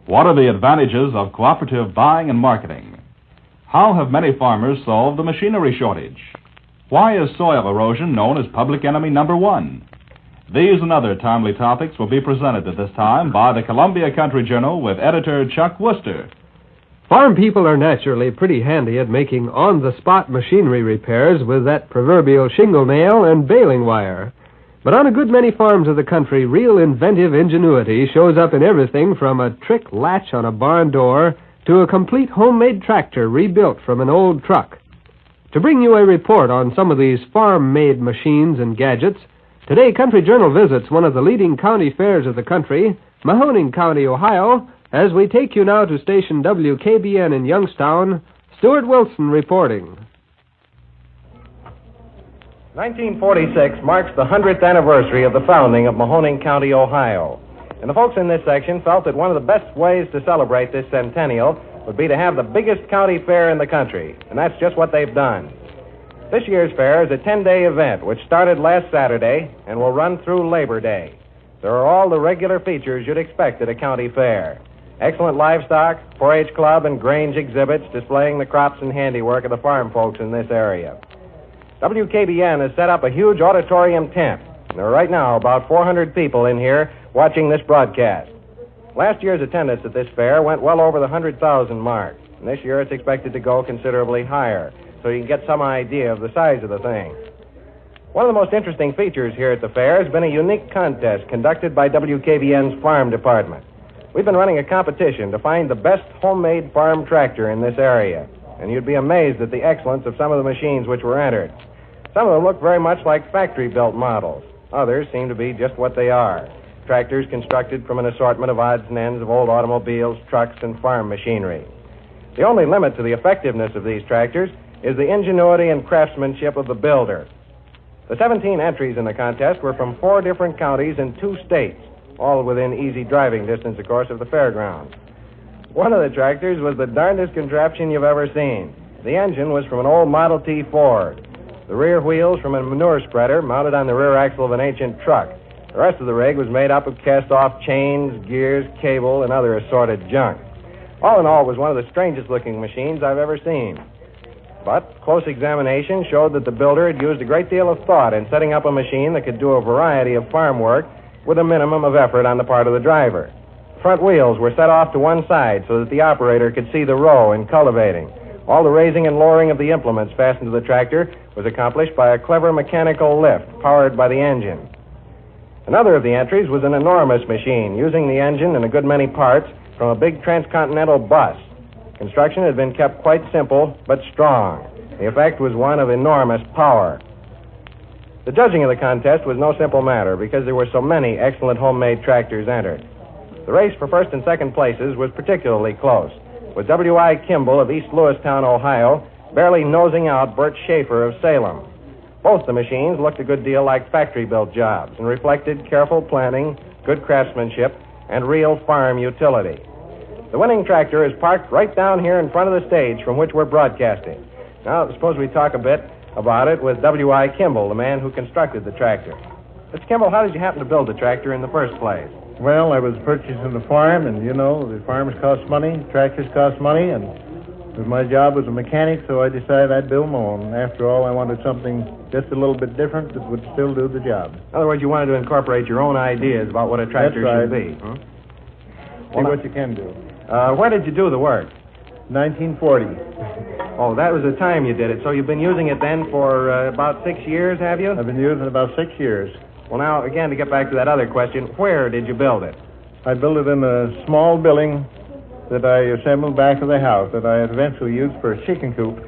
What are the advantages of cooperative buying and marketing? How have many farmers solved the machinery shortage? Why is soil erosion known as public enemy number one? These and other timely topics will be presented at this time by the Columbia Country Journal with editor Chuck Worcester. Farm people are naturally pretty handy at making on-the-spot machinery repairs with that proverbial shingle nail and baling wire. But on a good many farms of the country, real inventive ingenuity shows up in everything from a trick latch on a barn door to a complete homemade tractor rebuilt from an old truck. To bring you a report on some of these farm-made machines and gadgets, today Country Journal visits one of the leading county fairs of the country, Mahoning County, Ohio, as we take you now to station WKBN in Youngstown. Stuart Wilson reporting. 1946 marks the 100th anniversary of the founding of Mahoning County, Ohio. And the folks in this section felt that one of the best ways to celebrate this centennial would be to have the biggest county fair in the country, and that's just what they've done. This year's fair is a 10-day event which started last Saturday and will run through Labor Day. There are all the regular features you'd expect at a county fair. Excellent livestock, 4-H club, and grange exhibits displaying the crops and handiwork of the farm folks in this area. WKBN has set up a huge auditorium tent. There are right now about 400 people in here watching this broadcast. Last year's attendance at this fair went well over the 100,000 mark, and this year it's expected to go considerably higher, so you can get some idea of the size of the thing. One of the most interesting features here at the fair has been a unique contest conducted by WKBN's farm department. We've been running a competition to find the best homemade farm tractor in this area, and you'd be amazed at the excellence of some of the machines which were entered. Some of them look very much like factory-built models. Others seem to be just what they are, tractors constructed from an assortment of odds and ends of old automobiles, trucks, and farm machinery. The only limit to the effectiveness of these tractors is the ingenuity and craftsmanship of the builder. The 17 entries in the contest were from 4 different counties in 2 states, all within easy driving distance, of course, of the fairgrounds. One of the tractors was the darndest contraption you've ever seen. The engine was from an old Model T Ford. The rear wheels from a manure spreader mounted on the rear axle of an ancient truck. The rest of the rig was made up of cast-off chains, gears, cable, and other assorted junk. All in all, it was one of the strangest-looking machines I've ever seen. But close examination showed that the builder had used a great deal of thought in setting up a machine that could do a variety of farm work with a minimum of effort on the part of the driver. Front wheels were set off to one side so that the operator could see the row in cultivating. All the raising and lowering of the implements fastened to the tractor was accomplished by a clever mechanical lift powered by the engine. Another of the entries was an enormous machine using the engine and a good many parts from a big transcontinental bus. Construction had been kept quite simple but strong. The effect was one of enormous power. The judging of the contest was no simple matter because there were so many excellent homemade tractors entered. The race for first and second places was particularly close, with W.I. Kimball of East Lewistown, Ohio, barely nosing out Bert Schaefer of Salem. Both the machines looked a good deal like factory-built jobs and reflected careful planning, good craftsmanship, and real farm utility. The winning tractor is parked right down here in front of the stage from which we're broadcasting. Now, suppose we talk a bit about it with W.I. Kimball, the man who constructed the tractor. Mr. Kimball, how did you happen to build the tractor in the first place? Well, I was purchasing the farm, and, you know, the farms cost money, tractors cost money, and my job was a mechanic, so I decided I'd build my own. After all, I wanted something just a little bit different that would still do the job. In other words, you wanted to incorporate your own ideas about what a tractor should be. Huh? See what you can do. Where did you do the work? 1940. Oh, that was the time you did it. So you've been using it then for about 6 years, have you? I've been using it about 6 years. Well, now, again, to get back to that other question, where did you build it? I built it in a small building that I assembled back of the house that I eventually used for a chicken coop.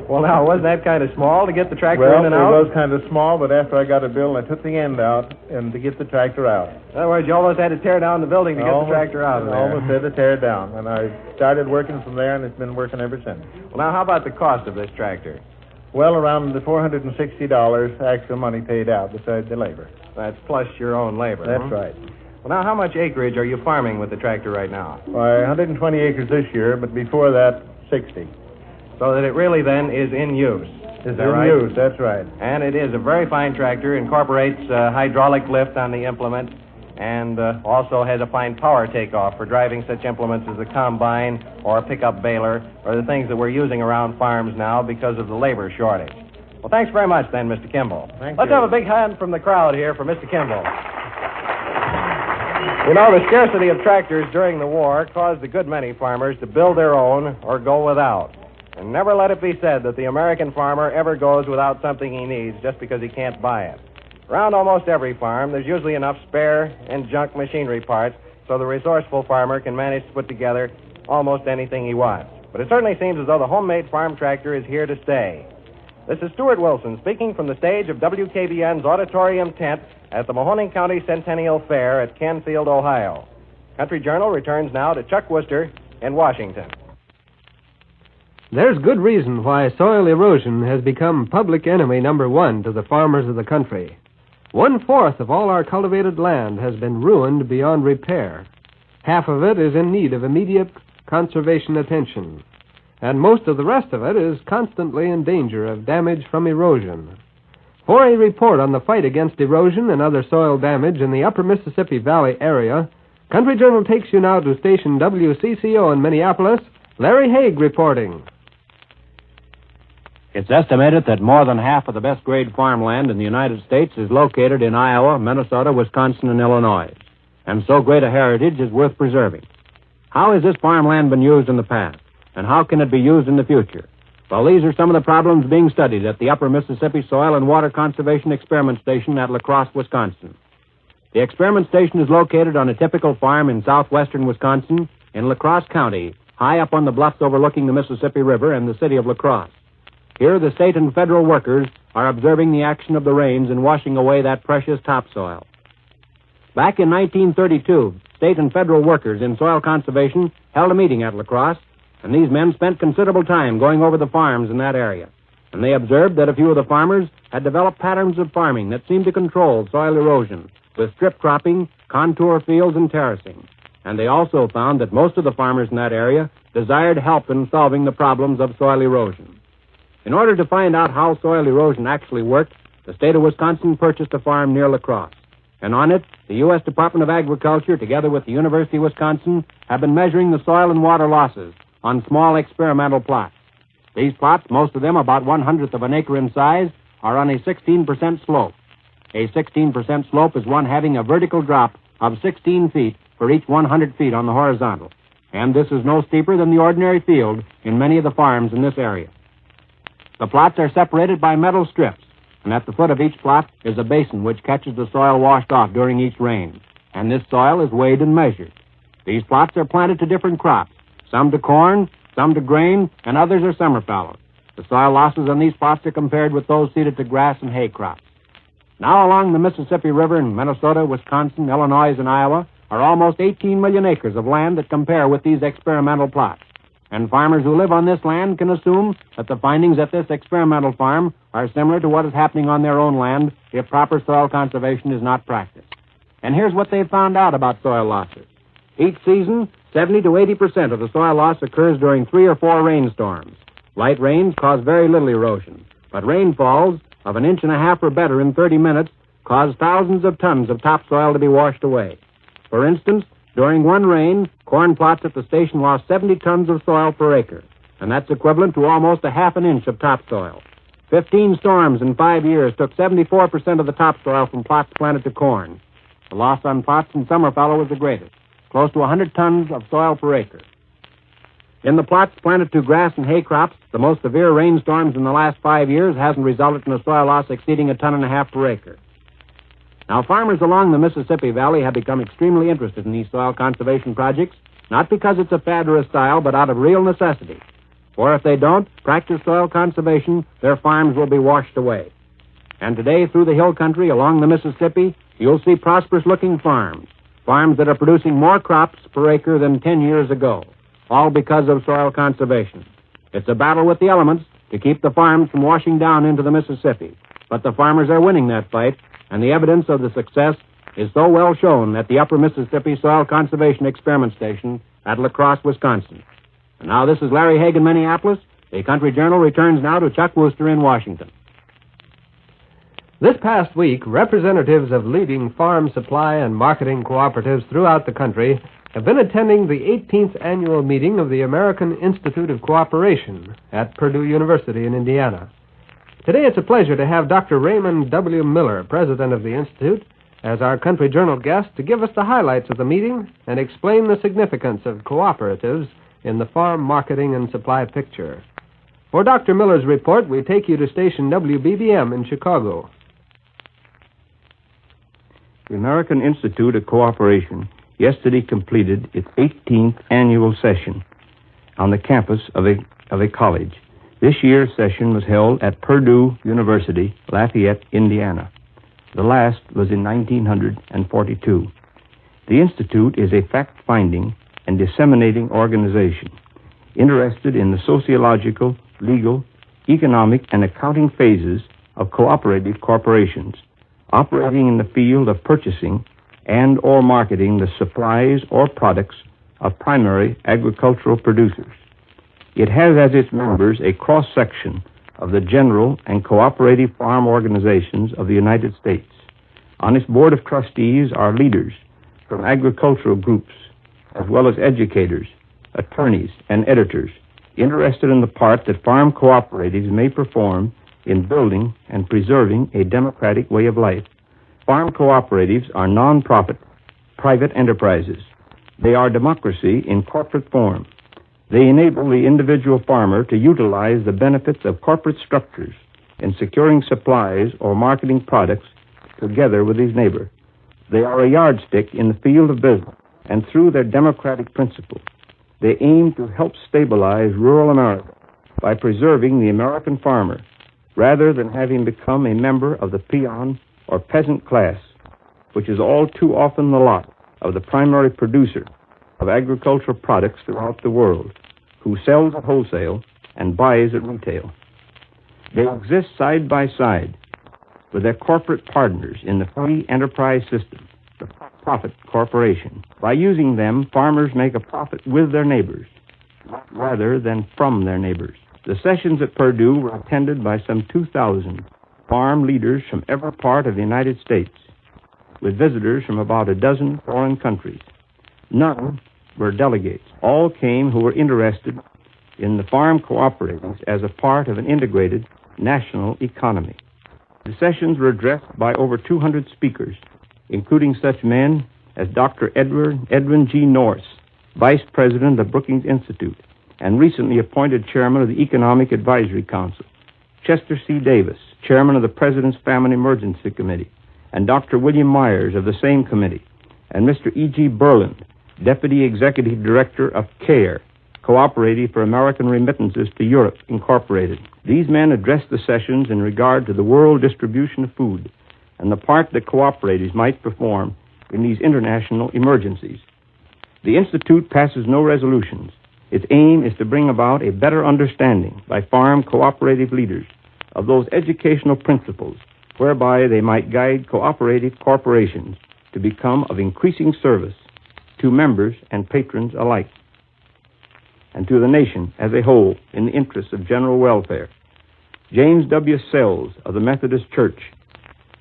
Well, now, wasn't that kind of small to get the tractor in and out? Well, it was kind of small, but after I got it built, I took the end out and to get the tractor out. In other words, you almost had to tear down the building to get the tractor out of there. I almost had to tear it down, and I started working from there, and it's been working ever since. Well, now, how about the cost of this tractor? Well, around the $460 actual money paid out besides the labor. That's plus your own labor. That's right. Well, now, how much acreage are you farming with the tractor right now? Why, 120 acres this year, but before that, 60. So that it really, then, is in use. Is that right? In use, that's right. And it is a very fine tractor, incorporates hydraulic lift on the implement, and also has a fine power takeoff for driving such implements as the combine or a pickup baler or the things that we're using around farms now because of the labor shortage. Well, thanks very much then, Mr. Kimball. Let's have a big hand from the crowd here for Mr. Kimball. You know, the scarcity of tractors during the war caused a good many farmers to build their own or go without. And never let it be said that the American farmer ever goes without something he needs just because he can't buy it. Around almost every farm, there's usually enough spare and junk machinery parts so the resourceful farmer can manage to put together almost anything he wants. But it certainly seems as though the homemade farm tractor is here to stay. This is Stuart Wilson speaking from the stage of WKBN's auditorium tent at the Mahoning County Centennial Fair at Canfield, Ohio. Country Journal returns now to Chuck Worcester in Washington. There's good reason why soil erosion has become public enemy number one to the farmers of the country. 1/4 of all our cultivated land has been ruined beyond repair. Half of it is in need of immediate conservation attention, and most of the rest of it is constantly in danger of damage from erosion. For a report on the fight against erosion and other soil damage in the upper Mississippi Valley area, Country Journal takes you now to station WCCO in Minneapolis. Larry Haig reporting. It's estimated that more than half of the best grade farmland in the United States is located in Iowa, Minnesota, Wisconsin, and Illinois. And so great a heritage is worth preserving. How has this farmland been used in the past? And how can it be used in the future? Well, these are some of the problems being studied at the Upper Mississippi Soil and Water Conservation Experiment Station at La Crosse, Wisconsin. The experiment station is located on a typical farm in southwestern Wisconsin in La Crosse County, high up on the bluffs overlooking the Mississippi River and the city of La Crosse. Here, the state and federal workers are observing the action of the rains in washing away that precious topsoil. Back in 1932, state and federal workers in soil conservation held a meeting at La Crosse, and these men spent considerable time going over the farms in that area. And they observed that a few of the farmers had developed patterns of farming that seemed to control soil erosion, with strip cropping, contour fields, and terracing. And they also found that most of the farmers in that area desired help in solving the problems of soil erosion. In order to find out how soil erosion actually worked, the state of Wisconsin purchased a farm near La Crosse. And on it, the U.S. Department of Agriculture, together with the University of Wisconsin, have been measuring the soil and water losses on small experimental plots. These plots, most of them about 1/100th of an acre in size, are on a 16% slope. A 16% slope is one having a vertical drop of 16 feet for each 100 feet on the horizontal. And this is no steeper than the ordinary field in many of the farms in this area. The plots are separated by metal strips, and at the foot of each plot is a basin which catches the soil washed off during each rain. And this soil is weighed and measured. These plots are planted to different crops, some to corn, some to grain, and others are summer fallows. The soil losses on these plots are compared with those seeded to grass and hay crops. Now along the Mississippi River in Minnesota, Wisconsin, Illinois, and Iowa are almost 18 million acres of land that compare with these experimental plots. And farmers who live on this land can assume that the findings at this experimental farm are similar to what is happening on their own land if proper soil conservation is not practiced. And here's what they've found out about soil losses. Each season, 70 to 80% of the soil loss occurs during 3 or 4 rainstorms. Light rains cause very little erosion, but rainfalls of 1.5 inches or better in 30 minutes cause thousands of tons of topsoil to be washed away. For instance, during one rain, corn plots at the station lost 70 tons of soil per acre, and that's equivalent to almost 1/2 inch of topsoil. 15 storms in 5 years took 74% of the topsoil from plots planted to corn. The loss on plots in summer fallow was the greatest, close to 100 tons of soil per acre. In the plots planted to grass and hay crops, the most severe rainstorms in the last 5 years hasn't resulted in a soil loss exceeding 1.5 tons per acre. Now, farmers along the Mississippi Valley have become extremely interested in these soil conservation projects, not because it's a fad or a style, but out of real necessity. For if they don't practice soil conservation, their farms will be washed away. And today, through the hill country along the Mississippi, you'll see prosperous-looking farms that are producing more crops per acre than 10 years ago, all because of soil conservation. It's a battle with the elements to keep the farms from washing down into the Mississippi, but the farmers are winning that fight, and the evidence of the success is so well shown at the Upper Mississippi Soil Conservation Experiment Station at La Crosse, Wisconsin. And now this is Larry Haig in Minneapolis. The Country Journal returns now to Chuck Worcester in Washington. This past week, representatives of leading farm supply and marketing cooperatives throughout the country have been attending the 18th annual meeting of the American Institute of Cooperation at Purdue University in Indiana. Today it's a pleasure to have Dr. Raymond W. Miller, president of the Institute, as our Country Journal guest to give us the highlights of the meeting and explain the significance of cooperatives in the farm marketing and supply picture. For Dr. Miller's report, we take you to station WBBM in Chicago. The American Institute of Cooperation yesterday completed its 18th annual session on the campus of a college. This year's session was held at Purdue University, Lafayette, Indiana. The last was in 1942. The Institute is a fact-finding and disseminating organization interested in the sociological, legal, economic, and accounting phases of cooperative corporations, operating in the field of purchasing and or marketing the supplies or products of primary agricultural producers. It has as its members a cross-section of the general and cooperative farm organizations of the United States. On its board of trustees are leaders from agricultural groups, as well as educators, attorneys, and editors interested in the part that farm cooperatives may perform in building and preserving a democratic way of life. Farm cooperatives are non-profit, private enterprises. They are democracy in corporate form. They enable the individual farmer to utilize the benefits of corporate structures in securing supplies or marketing products together with his neighbor. They are a yardstick in the field of business, and through their democratic principles, they aim to help stabilize rural America by preserving the American farmer rather than having become a member of the peon or peasant class, which is all too often the lot of the primary producer of agricultural products throughout the world, who sells at wholesale and buys at retail. They exist side by side with their corporate partners in the free enterprise system, the profit corporation. By using them, farmers make a profit with their neighbors rather than from their neighbors. The sessions at Purdue were attended by some 2,000 farm leaders from every part of the United States, with visitors from about a dozen foreign countries. None were delegates. All came who were interested in the farm cooperatives as a part of an integrated national economy. The sessions were addressed by over 200 speakers, including such men as Dr. Edwin G. Norris, Vice President of Brookings Institute, and recently appointed Chairman of the Economic Advisory Council, Chester C. Davis, Chairman of the President's Family Emergency Committee, and Dr. William Myers of the same committee, and Mr. E.G. Berland, Deputy Executive Director of CARE, Cooperative for American Remittances to Europe, Incorporated. These men addressed the sessions in regard to the world distribution of food and the part that cooperatives might perform in these international emergencies. The Institute passes no resolutions. Its aim is to bring about a better understanding by farm cooperative leaders of those educational principles whereby they might guide cooperative corporations to become of increasing service to members and patrons alike, and to the nation as a whole in the interests of general welfare. James W. Sells of the Methodist Church,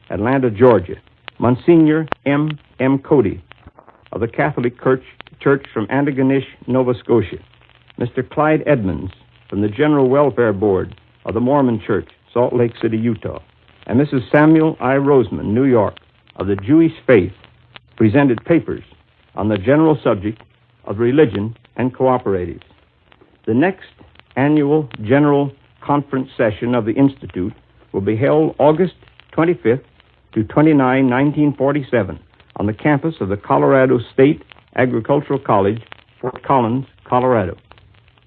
Atlanta, Georgia, Monsignor M. M. Cody of the Catholic Church from Antigonish, Nova Scotia, Mr. Clyde Edmonds from the General Welfare Board of the Mormon Church, Salt Lake City, Utah, and Mrs. Samuel I. Roseman, New York, of the Jewish faith, presented papers on the general subject of religion and cooperatives. The next annual general conference session of the Institute will be held August 25th to 29, 1947, on the campus of the Colorado State Agricultural College, Fort Collins, Colorado.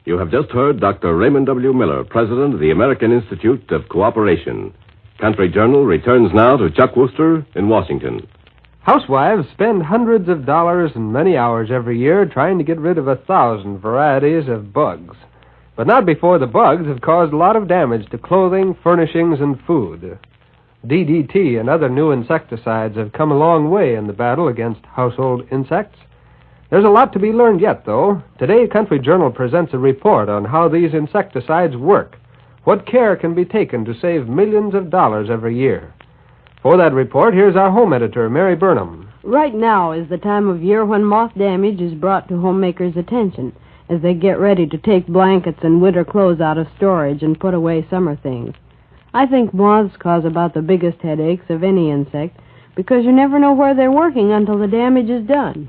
You have just heard Dr. Raymond W. Miller, president of the American Institute of Cooperation. Country Journal returns now to Chuck Wooster in Washington. Housewives spend hundreds of dollars and many hours every year trying to get rid of 1,000 varieties of bugs. But not before the bugs have caused a lot of damage to clothing, furnishings, and food. DDT and other new insecticides have come a long way in the battle against household insects. There's a lot to be learned yet, though. Today, Country Journal presents a report on how these insecticides work, what care can be taken to save millions of dollars every year. For that report, here's our home editor, Mary Burnham. Right now is the time of year when moth damage is brought to homemakers' attention as they get ready to take blankets and winter clothes out of storage and put away summer things. I think moths cause about the biggest headaches of any insect because you never know where they're working until the damage is done.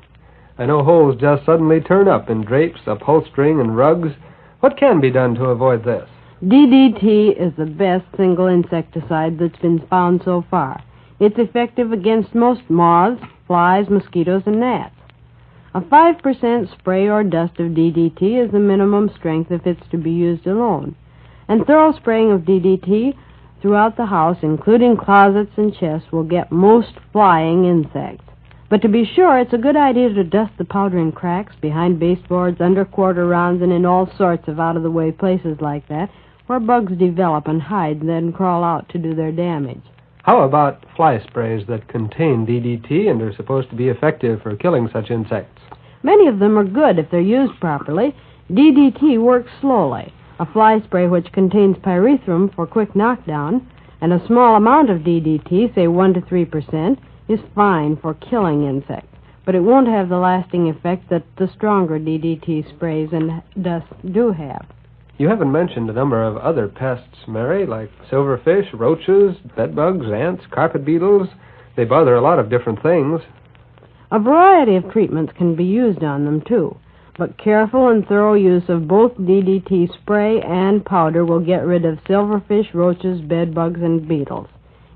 I know holes just suddenly turn up in drapes, upholstering, and rugs. What can be done to avoid this? DDT is the best single insecticide that's been found so far. It's effective against most moths, flies, mosquitoes, and gnats. A 5% spray or dust of DDT is the minimum strength if it's to be used alone. And thorough spraying of DDT throughout the house, including closets and chests, will get most flying insects. But to be sure, it's a good idea to dust the powder in cracks, behind baseboards, under quarter rounds, and in all sorts of out-of-the-way places like that, where bugs develop and hide and then crawl out to do their damage. How about fly sprays that contain DDT and are supposed to be effective for killing such insects? Many of them are good if they're used properly. DDT works slowly. A fly spray which contains pyrethrum for quick knockdown and a small amount of DDT, say 1 to 3%, is fine for killing insects. But it won't have the lasting effect that the stronger DDT sprays and dust do have. You haven't mentioned a number of other pests, Mary, like silverfish, roaches, bedbugs, ants, carpet beetles. They bother a lot of different things. A variety of treatments can be used on them, too. But careful and thorough use of both DDT spray and powder will get rid of silverfish, roaches, bedbugs, and beetles.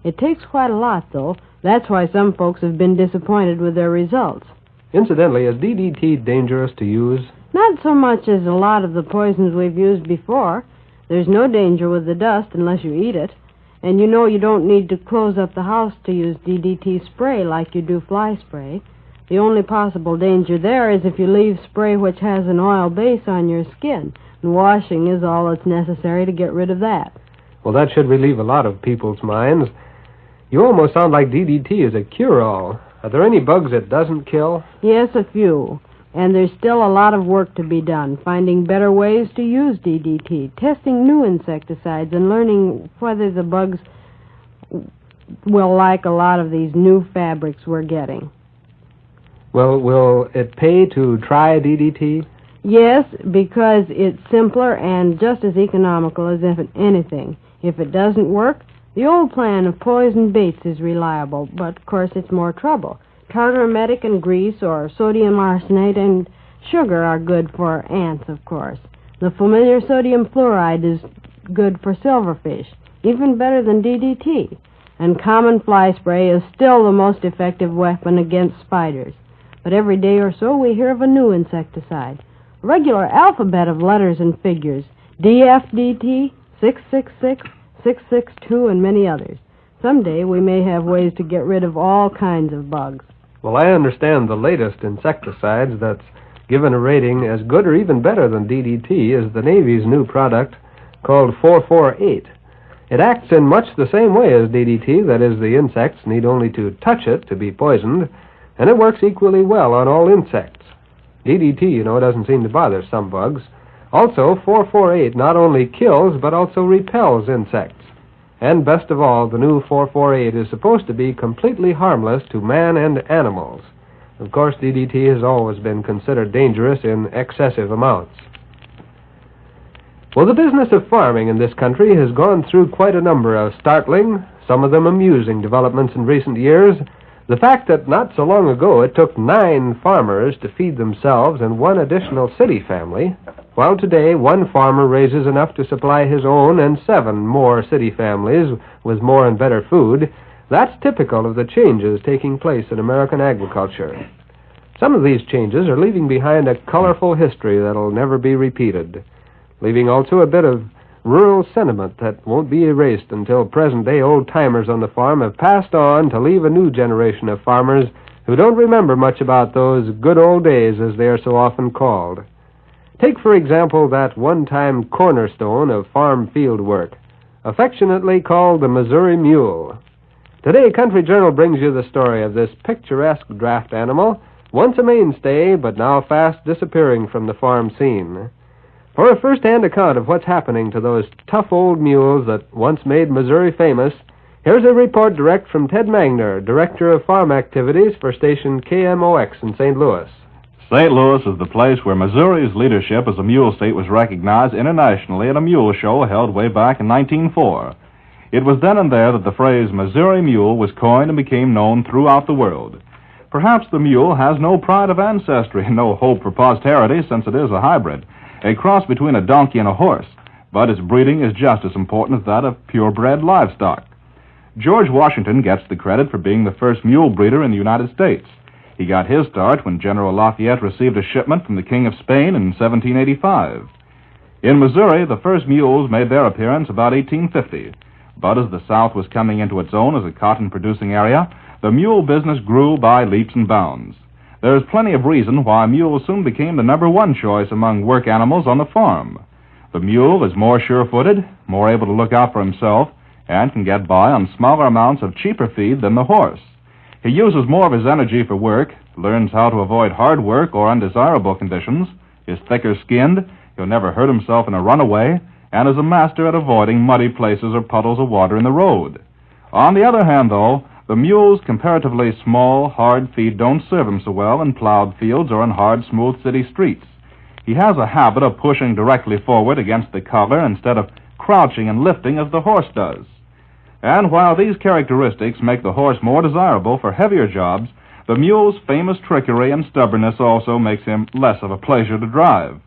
It takes quite a lot, though. That's why some folks have been disappointed with their results. Incidentally, is DDT dangerous to use? Not so much as a lot of the poisons we've used before. There's no danger with the dust unless you eat it. And you know you don't need to close up the house to use DDT spray like you do fly spray. The only possible danger there is if you leave spray which has an oil base on your skin. And washing is all that's necessary to get rid of that. Well, that should relieve a lot of people's minds. You almost sound like DDT is a cure-all. Are there any bugs it doesn't kill? Yes, a few. And there's still a lot of work to be done, finding better ways to use DDT, testing new insecticides, and learning whether the bugs will like a lot of these new fabrics we're getting. Well, will it pay to try DDT? Yes, because it's simpler and just as economical as anything. If it doesn't work, the old plan of poison baits is reliable, but of course it's more trouble. Tartar emetic and grease or sodium arsenate and sugar are good for ants, of course. The familiar sodium fluoride is good for silverfish, even better than DDT. And common fly spray is still the most effective weapon against spiders. But every day or so we hear of a new insecticide. A regular alphabet of letters and figures. DFDT, 666, 662, and many others. Someday we may have ways to get rid of all kinds of bugs. Well, I understand the latest insecticides that's given a rating as good or even better than DDT is the Navy's new product called 448. It acts in much the same way as DDT, that is, the insects need only to touch it to be poisoned, and it works equally well on all insects. DDT, you know, doesn't seem to bother some bugs. Also, 448 not only kills but also repels insects. And best of all, the new 448 is supposed to be completely harmless to man and animals. Of course, DDT has always been considered dangerous in excessive amounts. Well, the business of farming in this country has gone through quite a number of startling, some of them amusing developments in recent years. The fact that not so long ago it took 9 farmers to feed themselves and 1 additional city family, while today 1 farmer raises enough to supply his own and 7 more city families with more and better food, that's typical of the changes taking place in American agriculture. Some of these changes are leaving behind a colorful history that'll never be repeated, leaving also a bit of rural sentiment that won't be erased until present-day old-timers on the farm have passed on to leave a new generation of farmers who don't remember much about those good old days as they are so often called. Take, for example, that one-time cornerstone of farm field work, affectionately called the Missouri Mule. Today, Country Journal brings you the story of this picturesque draft animal, once a mainstay but now fast disappearing from the farm scene. For a first-hand account of what's happening to those tough old mules that once made Missouri famous, Here's a report direct from Ted Magner, Director of Farm Activities for station KMOX in St. Louis. St. Louis is the place where Missouri's leadership as a mule state was recognized internationally at a mule show held way back in 1904. It was then and there that the phrase Missouri Mule was coined and became known throughout the world. Perhaps the mule has no pride of ancestry and no hope for posterity since it is a hybrid, a cross between a donkey and a horse, but its breeding is just as important as that of purebred livestock. George Washington gets the credit for being the first mule breeder in the United States. He got his start when General Lafayette received a shipment from the King of Spain in 1785. In Missouri, the first mules made their appearance about 1850. But as the South was coming into its own as a cotton-producing area, the mule business grew by leaps and bounds. There is plenty of reason why mules soon became the number one choice among work animals on the farm. The mule is more sure-footed, more able to look out for himself, and can get by on smaller amounts of cheaper feed than the horse. He uses more of his energy for work, learns how to avoid hard work or undesirable conditions, is thicker-skinned, he'll never hurt himself in a runaway, and is a master at avoiding muddy places or puddles of water in the road. On the other hand, though, the mule's comparatively small, hard feet don't serve him so well in plowed fields or in hard, smooth city streets. He has a habit of pushing directly forward against the collar instead of crouching and lifting as the horse does. And while these characteristics make the horse more desirable for heavier jobs, the mule's famous trickery and stubbornness also makes him less of a pleasure to drive.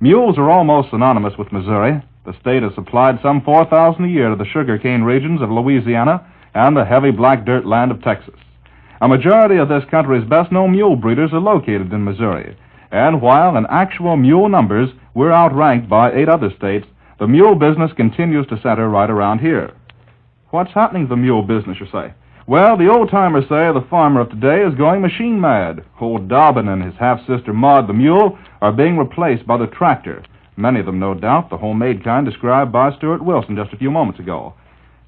Mules are almost synonymous with Missouri. The state has supplied some 4,000 a year to the sugarcane regions of Louisiana and the heavy black dirt land of Texas. A majority of this country's best-known mule breeders are located in Missouri, and while in actual mule numbers we're outranked by 8 other states, the mule business continues to center right around here. What's happening to the mule business, you say? Well, the old-timers say the farmer of today is going machine mad. Old Dobbin and his half-sister Maud the mule are being replaced by the tractor. Many of them, no doubt, the homemade kind described by Stuart Wilson just a few moments ago.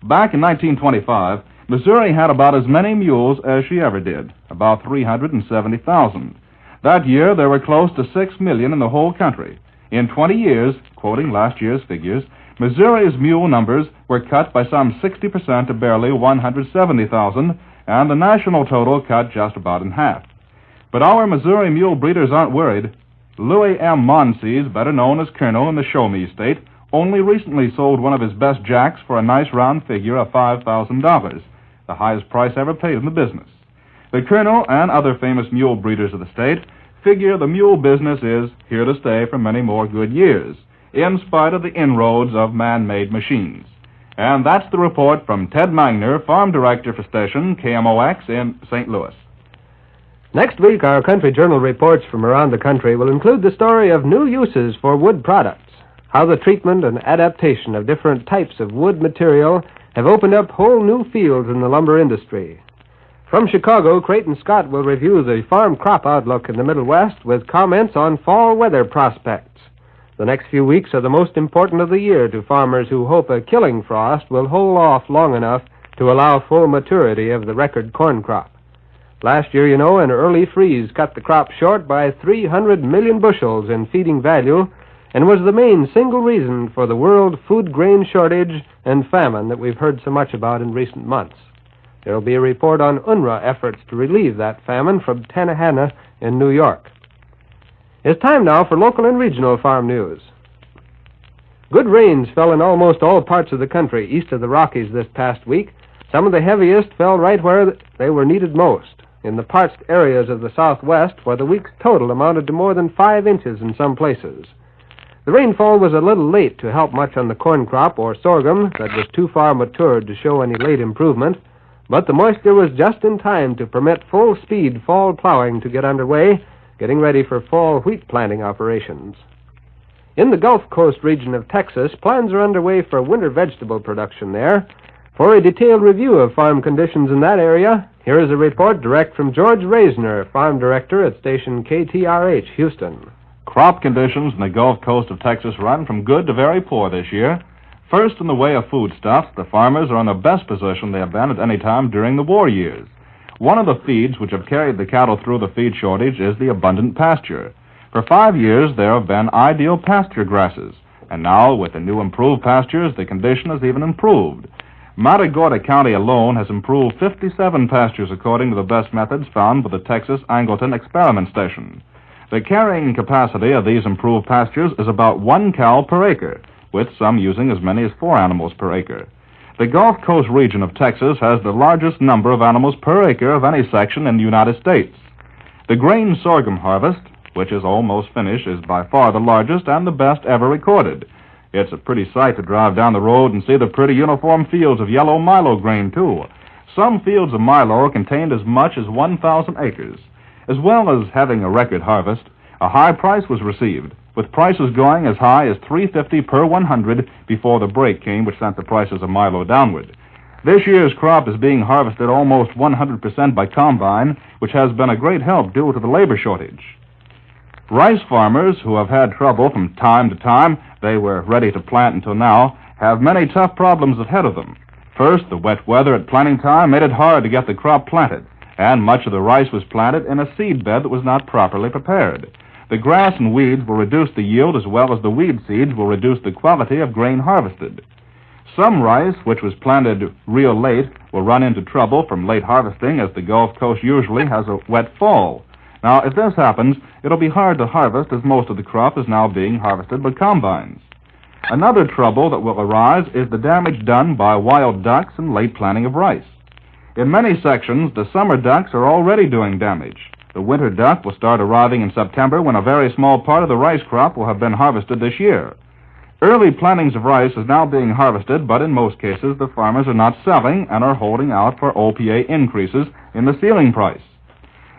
Back in 1925, Missouri had about as many mules as she ever did, about 370,000. That year, there were close to 6 million in the whole country. In 20 years, quoting last year's figures, Missouri's mule numbers were cut by some 60% to barely 170,000, and the national total cut just about in half. But our Missouri mule breeders aren't worried. Louis M. Monsees, better known as Colonel in the Show Me State, only recently sold one of his best jacks for a nice round figure of $5,000, the highest price ever paid in the business. The Colonel and other famous mule breeders of the state figure the mule business is here to stay for many more good years, in spite of the inroads of man-made machines. And that's the report from Ted Magner, Farm Director for station KMOX in St. Louis. Next week, our Country Journal reports from around the country will include the story of new uses for wood products, how the treatment and adaptation of different types of wood material have opened up whole new fields in the lumber industry. From Chicago, Creighton Scott will review the farm crop outlook in the Middle West with comments on fall weather prospects. The next few weeks are the most important of the year to farmers who hope a killing frost will hold off long enough to allow full maturity of the record corn crop. Last year, an early freeze cut the crop short by 300 million bushels in feeding value and was the main single reason for the world food grain shortage and famine that we've heard so much about in recent months. There will be a report on UNRWA efforts to relieve that famine from Tanahana in New York. It's time now for local and regional farm news. Good rains fell in almost all parts of the country east of the Rockies this past week. Some of the heaviest fell right where they were needed most, in the parched areas of the Southwest, where the week's total amounted to more than 5 inches in some places. The rainfall was a little late to help much on the corn crop or sorghum that was too far matured to show any late improvement, but the moisture was just in time to permit full-speed fall plowing to get underway, getting ready for fall wheat planting operations. In the Gulf Coast region of Texas, plans are underway for winter vegetable production there. For a detailed review of farm conditions in that area, here is a report direct from George Reisner, Farm Director at station KTRH, Houston. Crop conditions in the Gulf Coast of Texas run from good to very poor this year. First, in the way of foodstuffs, the farmers are in the best position they have been at any time during the war years. One of the feeds which have carried the cattle through the feed shortage is the abundant pasture. For 5 years, there have been ideal pasture grasses, and now, with the new improved pastures, the condition has even improved. Matagorda County alone has improved 57 pastures according to the best methods found by the Texas Angleton Experiment Station. The carrying capacity of these improved pastures is about 1 cow per acre, with some using as many as 4 animals per acre. The Gulf Coast region of Texas has the largest number of animals per acre of any section in the United States. The grain sorghum harvest, which is almost finished, is by far the largest and the best ever recorded. It's a pretty sight to drive down the road and see the pretty uniform fields of yellow milo grain, too. Some fields of milo contained as much as 1,000 acres. As well as having a record harvest, a high price was received, with prices going as high as $3.50 per 100 before the break came, which sent the prices of milo downward. This year's crop is being harvested almost 100% by combine, which has been a great help due to the labor shortage. Rice farmers who have had trouble from time to time, they were ready to plant until now, have many tough problems ahead of them. First, the wet weather at planting time made it hard to get the crop planted, and much of the rice was planted in a seed bed that was not properly prepared. The grass and weeds will reduce the yield as well as the weed seeds will reduce the quality of grain harvested. Some rice, which was planted real late, will run into trouble from late harvesting as the Gulf Coast usually has a wet fall. Now, if this happens, it'll be hard to harvest as most of the crop is now being harvested by combines. Another trouble that will arise is the damage done by wild ducks and late planting of rice. In many sections, the summer ducks are already doing damage. The winter duck will start arriving in September when a very small part of the rice crop will have been harvested this year. Early plantings of rice is now being harvested, but in most cases the farmers are not selling and are holding out for OPA increases in the ceiling price.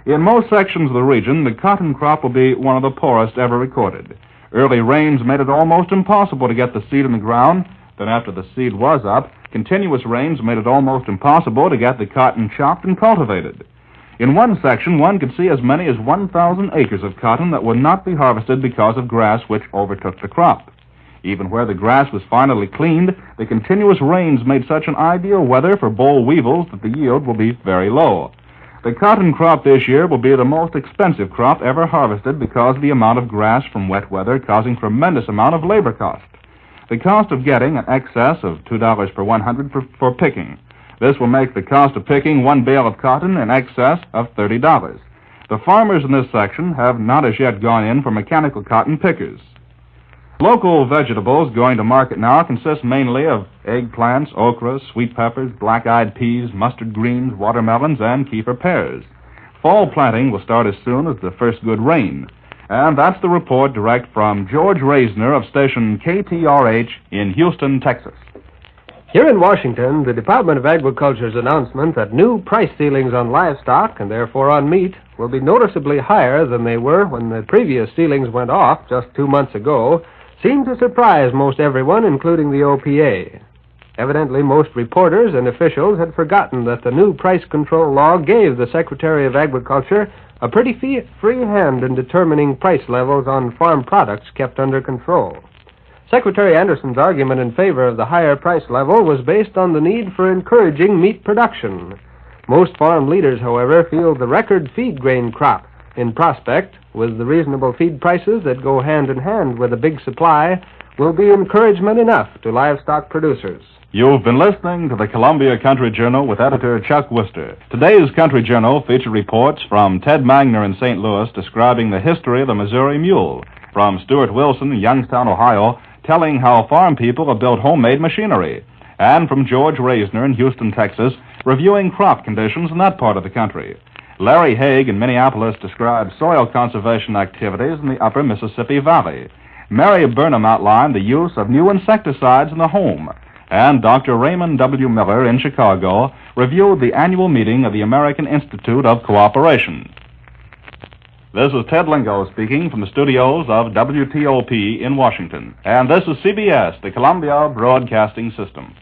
In most sections of the region, the cotton crop will be one of the poorest ever recorded. Early rains made it almost impossible to get the seed in the ground. Then after the seed was up, continuous rains made it almost impossible to get the cotton chopped and cultivated. In one section, one could see as many as 1,000 acres of cotton that would not be harvested because of grass which overtook the crop. Even where the grass was finally cleaned, the continuous rains made such an ideal weather for boll weevils that the yield will be very low. The cotton crop this year will be the most expensive crop ever harvested because of the amount of grass from wet weather causing tremendous amount of labor cost. The cost of getting an excess of $2 per 100 for picking. This will make the cost of picking one bale of cotton in excess of $30. The farmers in this section have not as yet gone in for mechanical cotton pickers. Local vegetables going to market now consist mainly of eggplants, okra, sweet peppers, black-eyed peas, mustard greens, watermelons, and kefir pears. Fall planting will start as soon as the first good rain. And that's the report direct from George Reisner of station KTRH in Houston, Texas. Here in Washington, the Department of Agriculture's announcement that new price ceilings on livestock, and therefore on meat, will be noticeably higher than they were when the previous ceilings went off just 2 months ago, seemed to surprise most everyone, including the OPA. Evidently, most reporters and officials had forgotten that the new price control law gave the Secretary of Agriculture a pretty free hand in determining price levels on farm products kept under control. Secretary Anderson's argument in favor of the higher price level was based on the need for encouraging meat production. Most farm leaders, however, feel the record feed grain crop in prospect, with the reasonable feed prices that go hand in hand with a big supply, will be encouragement enough to livestock producers. You've been listening to the Columbia Country Journal with editor Chuck Worcester. Today's Country Journal featured reports from Ted Magner in St. Louis describing the history of the Missouri mule, from Stuart Wilson in Youngstown, Ohio, telling how farm people have built homemade machinery, and from George Reisner in Houston, Texas, reviewing crop conditions in that part of the country. Larry Haig in Minneapolis described soil conservation activities in the upper Mississippi Valley. Mary Burnham outlined the use of new insecticides in the home. And Dr. Raymond W. Miller in Chicago reviewed the annual meeting of the American Institute of Cooperation. This is Ted Lingo speaking from the studios of WTOP in Washington. And this is CBS, the Columbia Broadcasting System.